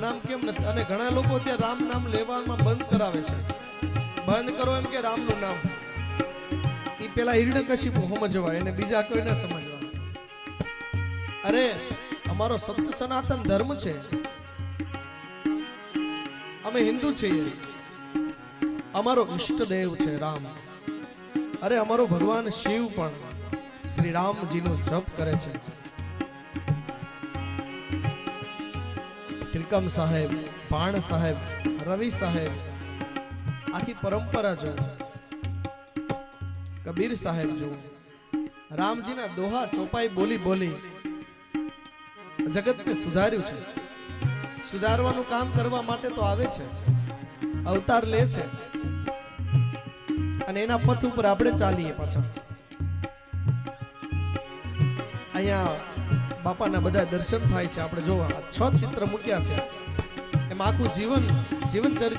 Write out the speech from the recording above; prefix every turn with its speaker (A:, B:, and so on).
A: નામ કેમ નથી? અને ઘણા લોકો ત્યાં રામ નામ લેવામાં બંધ કરાવે છે. બંધ કરો એમ કે રામનું નામ. એ પેલા હિરણ્યકશિપુ સમજવા, એને બીજા કોઈને સમજવા. અરે અમારો સત્ય સનાતન ધર્મ છે, અમે હિન્દુ છીએ. અમારો ઈષ્ટદેવ છે રામ. અરે અમારો ભગવાન શિવ પણ શ્રી રામજીનો જપ કરે છે. ત્રિકમ સાહેબ, બાણ સાહેબ, રવિ સાહેબ, આખી પરંપરા જો, કબીર સાહેબ જો, રામજીના દોહા ચોપાઈ બોલી બોલી જગતને સુધાર્યું છે. સુધારવાનું કામ કરવા માટે તો આવે છે, અવતાર લે છે, અને એના પથ ઉપર આપણે ચાલીએ પાછા. અહીંયા બાપાના બધા દર્શન થાય છે. આપણે જોવા 6 ચિત્ર મૂક્યા છે, એમાં આખું જીવન ચરિત્ર